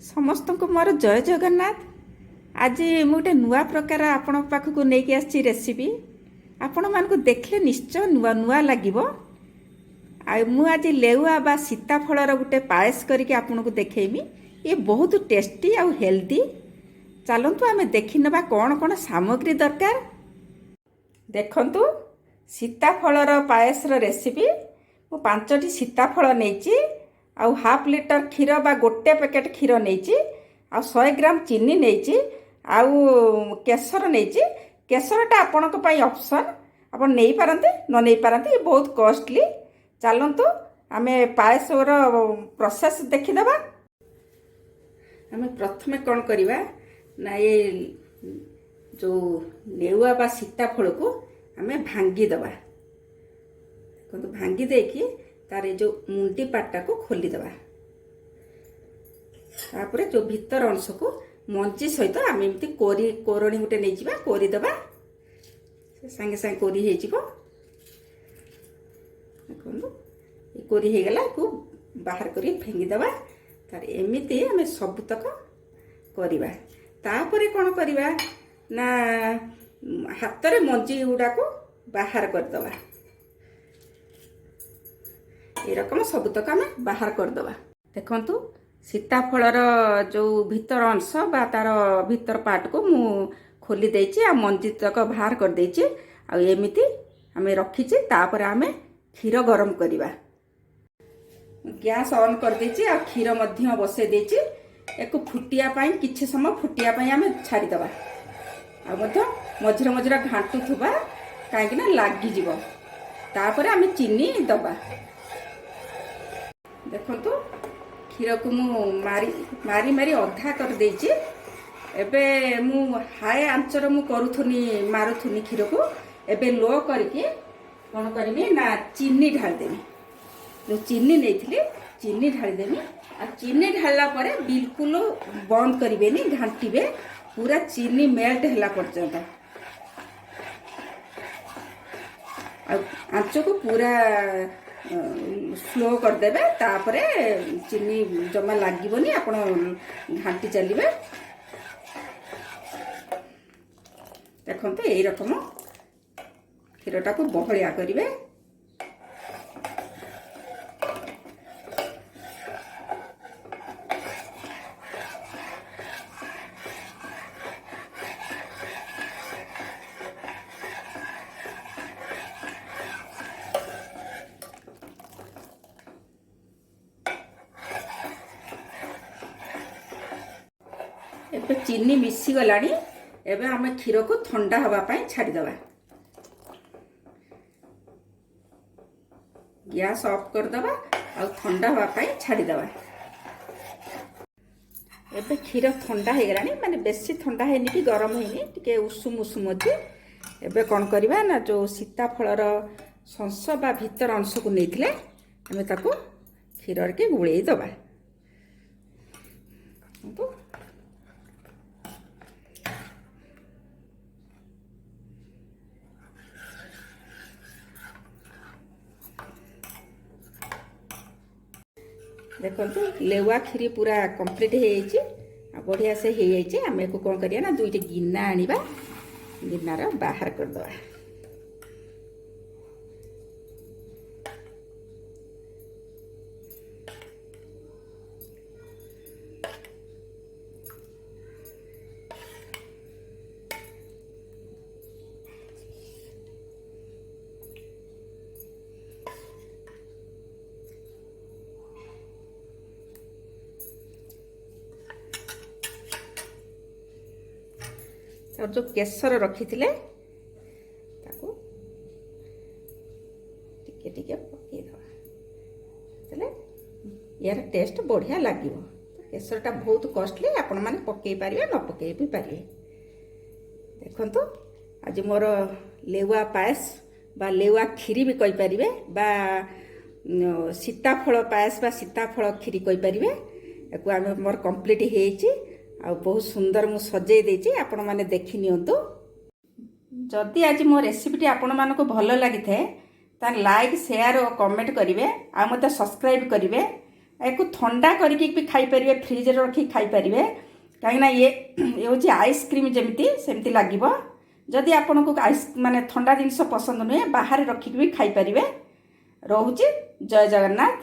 समस्त को मोर जय जगन्नाथ। आज मु गोटे नुआ प्रकार आपण पाखक नहीं आसी रेसिपी आपण मानक देखले निश्चय नुआ नुआ लगिबो। मु आज लेउआ बा सीताफलर गोटे पायस करके आपन को देखेमी। ये बहुत टेस्टी आउ हेल्दी। चलतु आम देखी नबा कौन कौन सामग्री दरकार। देखंतु सीताफलर पायसर रेसिपी मु 5टी सीताफल नेची आउ हाफ लिटर क्षीर बा गोटे पैकेट क्षीर नहीं आ 100 ग्राम चीनी नहीं आउ केसर नहीं। केसरटा आपण ऑप्शन आप नहीं पारते न नहीं पारते, ये बहुत कॉस्टली। चलतु आम पायसर प्रोसेस देखीदबा। आम प्रथमे कौन करवा ना ये जो नेउआ बा सीताफल को आम भांगीदबा। भांगी देकी तार जो मुंडी पाटा को खोलीदबा। तापर जो भीतर अंश को मंची सहित आम एमती कोरणी गोटे नहीं जावा कोरीदबा। सांगे सांगे कोरी हो कोरी हो गला को बाहर कर फेंगीदबा। तार एमती आम सबुतक करवा। तापर कौन करवा ना हाथ रे मंजी गुड़ा को बाहर करदबा। ये रकम सबुतक आम बाहर करदबा। देखंतु सीताफलर जो भीतर अंश बा तार भीतर पार्ट को मु खोली देछि आ मंजी तक बाहर कर देछि। आ एमिति आम रखीछि। तापर आम क्षीर गरम करवा। गैस ऑन कर देछि आ क्षीर मध्य बसे देछि। एको फुटिया पाई किछि समय फुटिया पाई आम छाड़ी दबा। आ मध्य मझिरे मझिरे घांटू थुबा काहेकि ना लागी जिवो। तापर आम चीनी दबा। देखंतु क्षीर को मु मारी मारी मारी अधा कर देछि। एबे मु हाई आंचर मु करूथुनी मारुथुनी क्षीर को। एबे लो करके कौन करमी ना चीनी ढाल देमी। जो चीनी नहीं चीनी ढाल देमी। आ चीनी ढाला परे बिल्कुल बंद करिवेनी, घांटीबे पूरा चीनी मेल्ट होला पर्यंत। आंच को पूरा स्लो करदेवे। तापर चीनी जमा लागोनी आपण घांटी चलिए। देखते यही रकम क्षीरटा को बहलिया करेंगे। एबे चीनी मिसी गलानी। एबे आम क्षीर को ठंडा हवा पाई छाड़ीदबा। गैस ऑफ करदबा आ ठंडा हवा पाई छाड़ीदबा। एबे क्षीर ठंडा हो गलानी, माने बेसी ठंडा हैनी कि गरम हैनी, टिके उषुम उषुम अछि। एबे कौन करवा ना जो सीताफलर संस बा भीतर अंश को नहीं आम ताको क्षीर के गुड़े दबा। देखो लेउआ खीरी पूरा कंप्लीट हो बढ़िया से हो जाए। आम को कौन करिया ना दुईटे गिना आनिबा, गिनार बाहर करदबा। और जो केसर रखी थे ताको टिके टिके पकईदे। यार टेस्ट बढ़िया लगे। केसरटा बहुत कॉस्टली, आपण माने पकई पारे न पकई भी पारे। देखंतु आज मोर लेउआ पायस बा लेउआ खीरी भी कहि पारिबे बा सीताफल पायस बा सीताफल खीरी कहि पारिबे। एको आम मोर कंप्लीट हेछि आ बहुत सुंदर मु सजै देछि। आपण माने देखि नियंतु। जदि आज मो रेसिपीटी आपण मानको भलो लागि थे ता लाइक शेयर और कमेंट करिवे आ मते सब्सक्राइब करिवे। ୟାକୁ ଥଣ୍ଡା କରିକି ବି ଖାଇପାରିବେ, ଫ୍ରିଜରେ ରଖିକି ଖାଇପାରିବେ, କାହିଁକିନା ଇଏ ହେଉଛି ଆଇସ୍କ୍ରିମ୍ ଯେମିତି ସେମିତି ଲାଗିବ। ଯଦି ଆପଣଙ୍କୁ ମାନେ ଥଣ୍ଡା ଜିନିଷ ପସନ୍ଦ ନୁହେଁ ବାହାରେ ରଖିକି ବି ଖାଇପାରିବେ। ରହୁଛି। ଜୟ ଜଗନ୍ନାଥ।